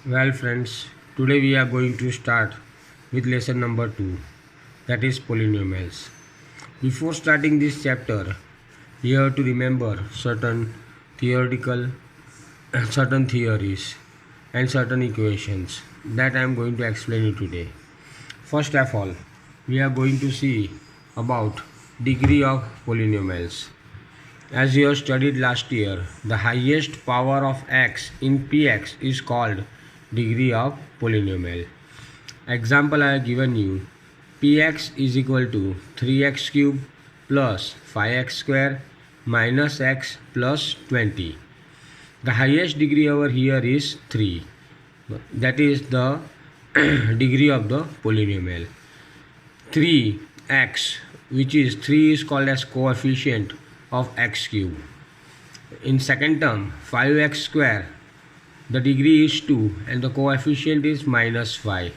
Well, friends, today we are going to start with lesson number 2, that is polynomials. Before starting this chapter, you have to remember theoretical, certain theories and certain equations that I am going to explain you today. First of all, we are going to see about degree of polynomials. As you have studied last year, the highest power of x in Px is called degree of polynomial. Example I have given you, Px is equal to 3x cube plus 5x square minus x plus 20. The highest degree over here is 3. That is the degree of the polynomial. 3x, which is 3, is called as coefficient of x cube. In second term, 5x square, the degree is 2 and the coefficient is minus 5.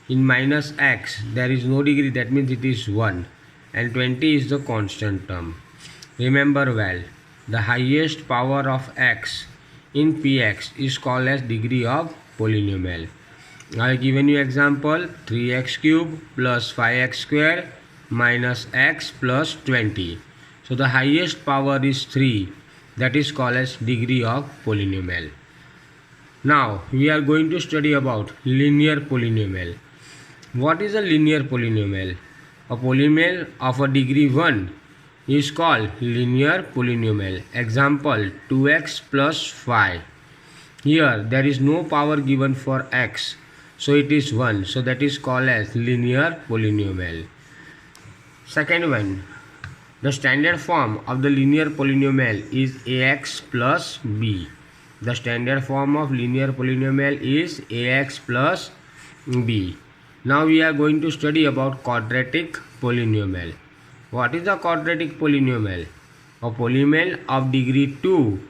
In minus x, there is no degree, that means it is 1, and 20 is the constant term. Remember well, the highest power of x in Px is called as degree of polynomial. I have given you example 3x cube plus 5x square minus x plus 20. So the highest power is 3, that is called as degree of polynomial. Now we are going to study about linear polynomial. What is a linear polynomial? A polynomial of a degree 1 is called linear polynomial. Example 2x plus 5. Here there is no power given for x, so it is 1, so that is called as linear polynomial. Second one, the standard form of the linear polynomial is ax plus b. The standard form of linear polynomial is ax plus b. Now we are going to study about quadratic polynomial. What is a quadratic polynomial? A polynomial of degree 2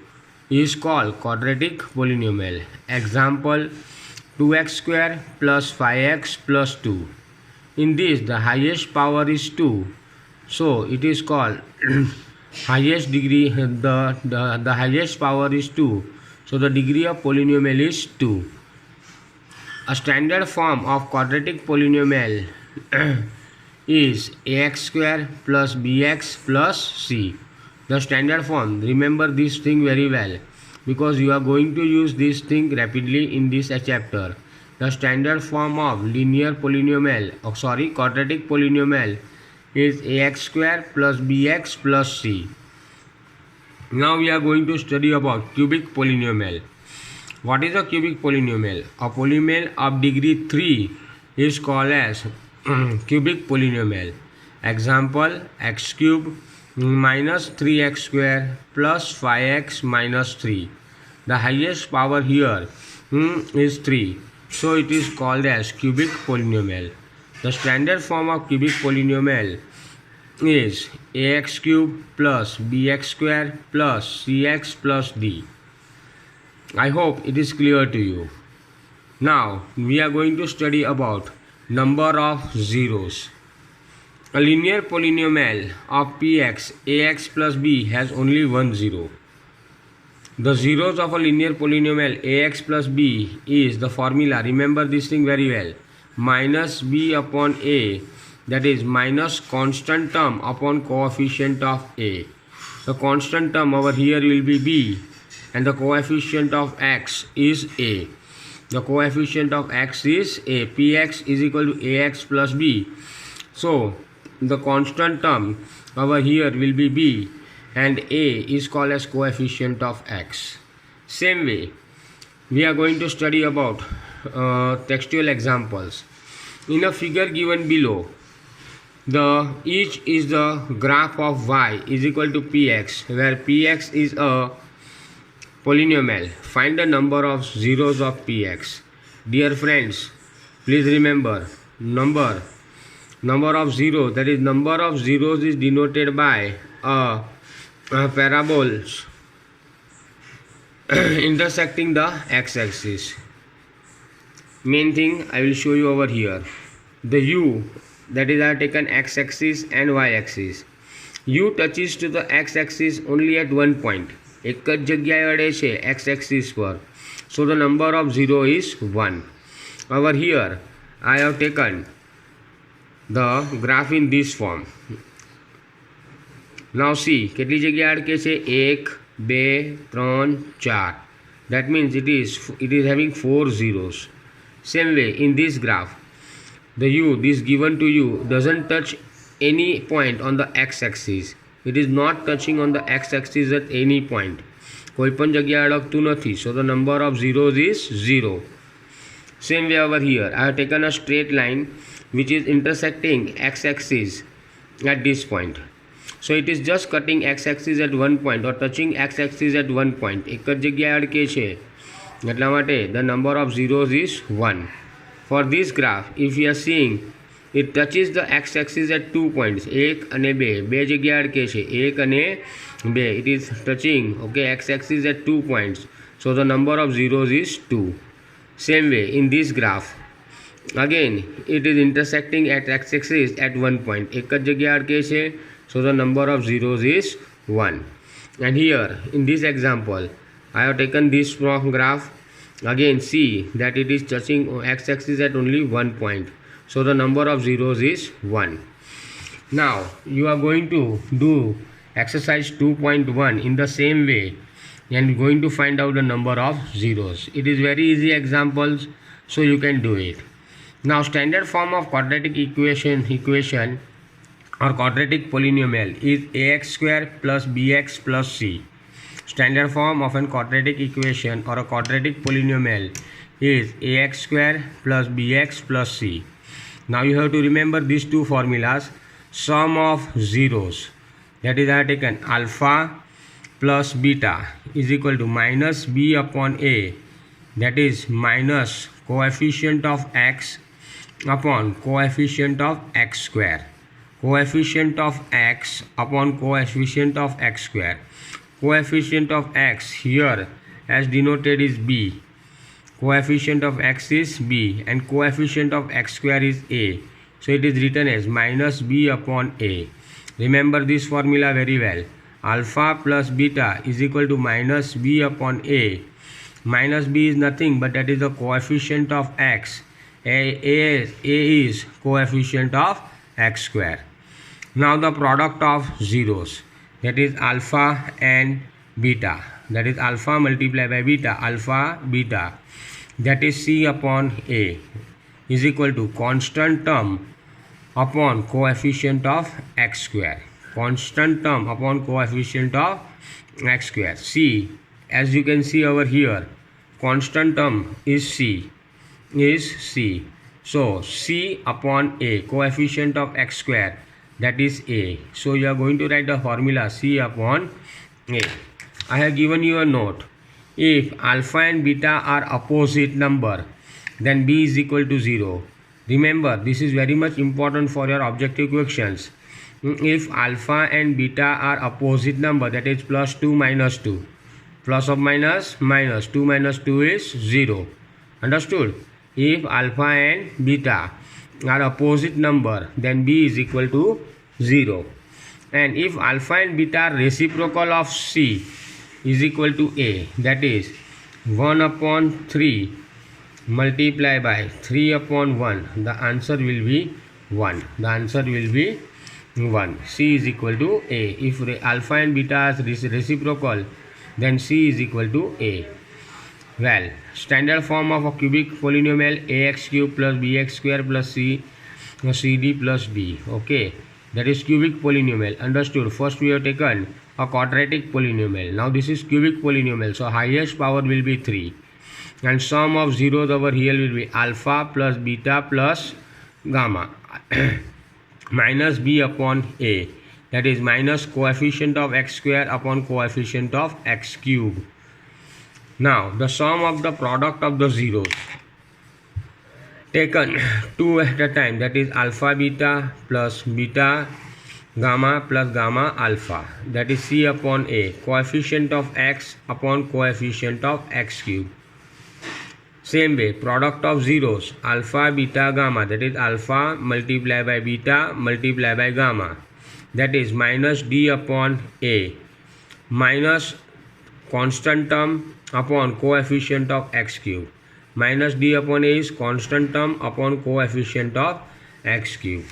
is called quadratic polynomial. Example 2x square plus 5x plus 2. In this, the highest power is 2. So it is called highest degree, the highest power is 2. So the degree of polynomial is 2. A standard form of quadratic polynomial is ax square plus bx plus c. The standard form, remember this thing very well because you are going to use this thing rapidly in this chapter. The standard form of quadratic polynomial is ax square plus bx plus c. Now we are going to study about cubic polynomial. What is a cubic polynomial? A polynomial of degree 3 is called as cubic polynomial. Example x cube minus 3x square plus 5x minus 3. The highest power here is 3. So it is called as cubic polynomial. The standard form of cubic polynomial is ax cube plus bx square plus cx plus d. I hope it is clear to you. Now we are going to study about number of zeros. A linear polynomial of Px, ax plus b has only one zero. The zeros of a linear polynomial ax plus b is the formula, remember this thing very well, minus b upon a, that is minus constant term upon coefficient of a. The constant term over here will be b and the coefficient of x is a. The coefficient of x is a. Px is equal to ax plus b. So the constant term over here will be b and a is called as coefficient of x. Same way, we are going to study about textual examples. In a figure given below, each is the graph of y is equal to px, where px is a polynomial. Find the number of zeros of px. Dear friends, please remember number of zeros, that is number of zeros is denoted by a parabolas intersecting the x-axis. Main thing I will show you over here. The u, that is I have taken x-axis and y-axis. u touches to the x-axis only at one point. એક જ જગ્યાએ અડે છે x-axis પર So the number of 0 is 1. Over here I have taken the graph in this form. Now see કેટલી જગ્યા અડકે છે 1 2 3 4. That means it is having 4 zeros. Same way in this graph, the u this given to you doesn't touch any point on the x-axis. It is not touching on the x-axis at any point. કોઈ પણ જગ્યા અડકતું નથી. So the number of zeros is 0. Same way over here, I have taken a straight line which is intersecting x-axis at this point. So it is just cutting x-axis at one point or touching x-axis at one point. એક જ જગ્યાએ અડકે છે એટલા માટે the number of zeros is 1. For this graph, if you are seeing, it touches the x-axis at 2 points. 1 અને 2 બે જગ્યાએ અડકે છે 1 અને 2. It is touching x-axis at 2 points. So the number of zeros is 2. Same way in this graph, again it is intersecting at x-axis at 1 point. એક જ જગ્યાએ અડકે છે. So the number of zeros is 1. And here in this example, I have taken this graph. Again see that it is touching x-axis at only 1 point. So the number of zeros is 1. Now you are going to do exercise 2.1 in the same way and going to find out the number of zeros. It is very easy examples, so you can do it. Now standard form of quadratic equation or quadratic polynomial is ax square plus bx plus c. Standard form of a quadratic equation or a quadratic polynomial is ax square plus bx plus c. Now you have to remember these two formulas. Sum of zeros, that is I have taken alpha plus beta is equal to minus b upon a, that is minus coefficient of x upon coefficient of x square. Coefficient of x upon coefficient of x square. Coefficient of x here as denoted is b. Coefficient of x is b and coefficient of x square is a. So it is written as minus b upon a. Remember this formula very well. Alpha plus beta is equal to minus b upon a. Minus b is nothing but that is the coefficient of x. A is coefficient of x square. Now the product of zeros, that is alpha and beta, that is alpha multiplied by beta, alpha beta, that is c upon a is equal to constant term upon coefficient of x square. Constant term upon coefficient of x square. C, as you can see over here, constant term is c. So c upon a, coefficient of x square, that is a. So you are going to write the formula c upon a. I have given you a note. If alpha and beta are opposite number, then b is equal to 0. Remember, this is very much important for your objective questions. If alpha and beta are opposite number, that is plus 2 minus 2. Plus of minus, minus 2 minus 2 is 0. Understood? If alpha and beta are opposite number, then b is equal to 0. And if alpha and beta are reciprocal of c is equal to a, that is 1 upon 3 multiplied by 3 upon 1, the answer will be 1. The answer will be 1. C is equal to a. If alpha and beta are reciprocal, then c is equal to a. Well, standard form of a cubic polynomial ax cube plus bx square plus cd plus d. Okay, that is cubic polynomial. Understood? First we have taken a quadratic polynomial. Now this is cubic polynomial, so highest power will be 3. And sum of zeros over here will be alpha plus beta plus gamma minus b upon a, that is minus coefficient of x square upon coefficient of x cube. Now the sum of the product of the zeros taken two at a time, that is alpha beta plus beta gamma plus gamma alpha, that is c upon a, coefficient of x upon coefficient of x cube. Same way, product of zeros alpha beta gamma, that is alpha multiplied by beta multiplied by gamma, that is minus d upon a, minus constant term upon coefficient of x cube. Minus d upon a is constant term upon coefficient of x cube.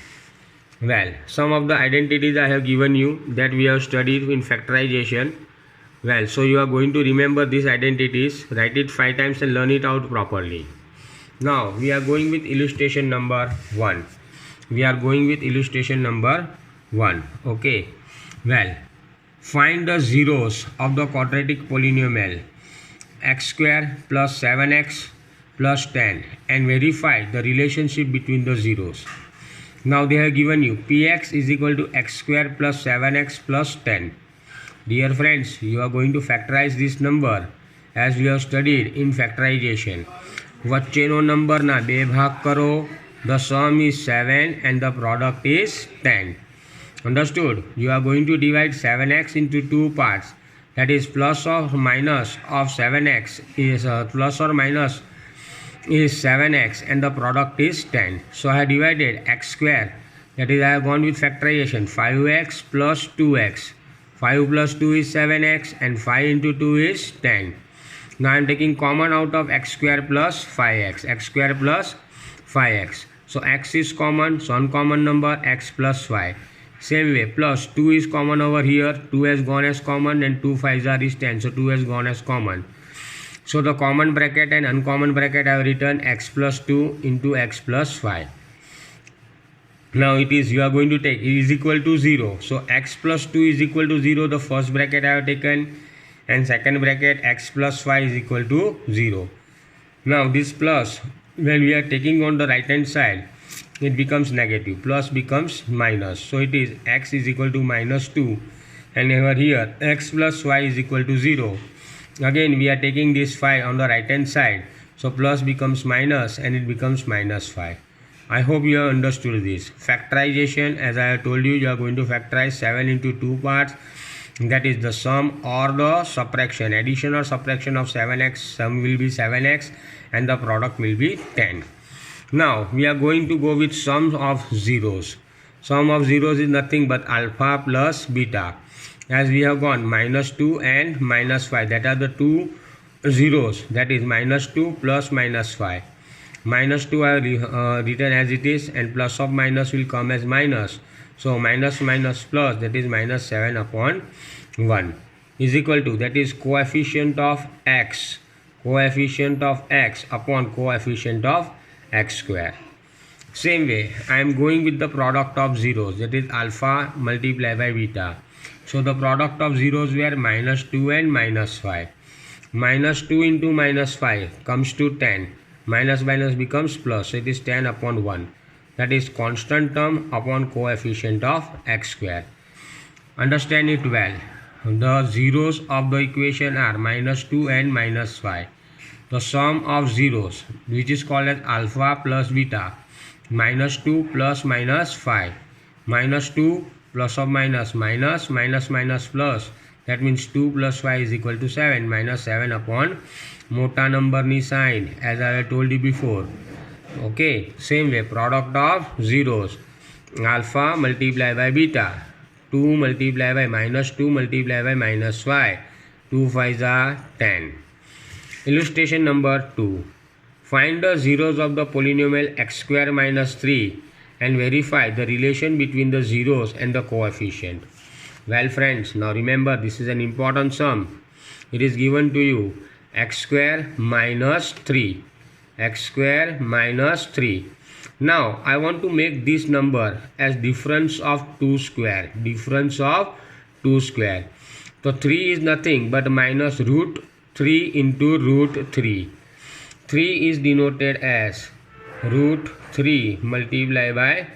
Well, some of the identities I have given you that we have studied in factorization. Well, so you are going to remember these identities, write it 5 times and learn it out properly. Now we are going with illustration number 1. Okay. Well, find the zeros of the quadratic polynomial x square plus 7x plus 10 and verify the relationship between the zeros. Now they have given you px is equal to x square plus 7x plus 10. Dear friends, you are going to factorize this number as we have studied in factorization. વચ્ચેનો નંબરના બે ભાગ કરો. The sum is 7 and the product is 10. Understood? You are going to divide 7x into two parts. That is plus or minus of 7x is plus or minus is 7x and the product is 10. So I have divided x square. That is I have gone with factorization. 5x plus 2x. 5 plus 2 is 7x and 5 into 2 is 10. Now I am taking common out of x square plus 5x. X square plus 5x. So x is common. So uncommon number x plus 5. Same way plus 2 is common over here. 2 has gone as common and 2 5s are is 10. So 2 has gone as common. So the common bracket and uncommon bracket I have written x plus 2 into x plus 5. Now it is you are going to take it is equal to 0. So x plus 2 is equal to 0. The first bracket I have taken. And second bracket x plus 5 is equal to 0. Now this plus when we are taking on the right hand side it becomes negative. Plus becomes minus. So it is x is equal to minus 2 and over here x plus y is equal to 0. Again we are taking this 5 on the right hand side. So plus becomes minus and it becomes minus 5. I hope you have understood this. Factorization, as I have told you, you are going to factorize 7 into 2 parts. That is the sum or the subtraction, addition or subtraction of 7x. Sum will be 7x and the product will be 10. Now we are going to go with sum of zeros. Sum of zeros is nothing but alpha plus beta. As we have gone minus 2 and minus 5, that are the two zeros. That is minus 2 plus minus 5. Minus 2 I have written as it is and plus of minus will come as minus. So minus minus plus, that is minus 7 upon 1 is equal to, that is coefficient of x upon coefficient of x square. Same way I am going with the product of zeros, that is alpha multiplied by beta. So the product of zeros were minus 2 and minus 5. Minus 2 into minus 5 comes to 10. Minus minus becomes plus. So it is 10 upon 1. That is constant term upon coefficient of x square. Understand it well. The zeros of the equation are minus 2 and minus 5. The sum of zeros, which is called as alpha plus beta, minus 2 plus minus 5. Minus 2 plus of minus minus minus minus plus. That means 2 plus 5 is equal to 7. Minus 7 upon મોટા નંબરની sign, as I have told you before. Okay, same way product of zeros, alpha multiplied by beta, 2 multiplied by minus 2 multiplied by minus 5, 2 5s are 10. Illustration number 2. Find the zeros of the polynomial x square minus 3 and verify the relation between the zeros and the coefficient. Well friends, now remember this is an important sum. It is given to you x square minus 3. X square minus 3. Now I want to make this number as difference of 2 square. Difference of 2 square. So 3 is nothing but minus root 3 into root 3. 3 is denoted as root 3 multiplied by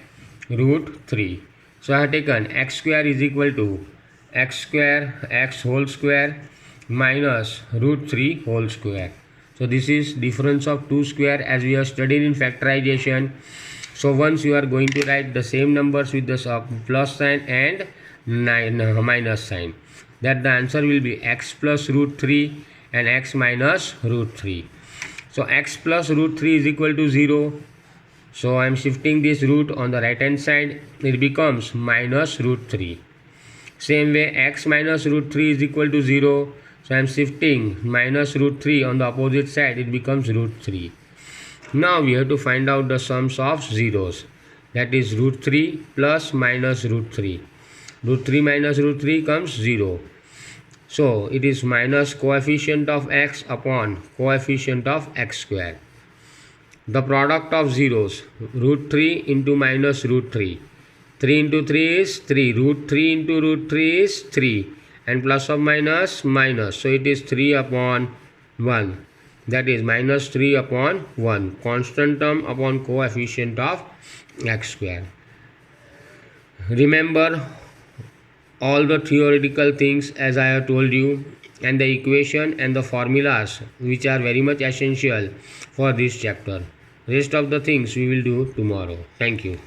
root 3. So I have taken x square is equal to x square x whole square minus root 3 whole square. So this is difference of 2 square as we have studied in factorization. So once you are going to write the same numbers with the plus sign and minus sign, that the answer will be x plus root 3 and x minus root 3. So x plus root 3 is equal to 0. So I am shifting this root on the right hand side. It becomes minus root 3. Same way x minus root 3 is equal to 0. So So I am shifting minus root 3 on the opposite side, it becomes root 3. Now we have to find out the sums of zeros. That is root 3 plus minus root 3. Root 3 minus root 3 comes 0. So it is minus coefficient of x upon coefficient of x square. The product of zeros, root 3 into minus root 3. 3 into 3 is 3. Root 3 into root 3 is 3. And plus or minus, minus. So it is 3 upon 1. That is minus 3 upon 1. Constant term upon coefficient of x square. Remember all the theoretical things as I have told you, and the equation and the formulas which are very much essential for this chapter. Rest of the things we will do tomorrow. Thank you.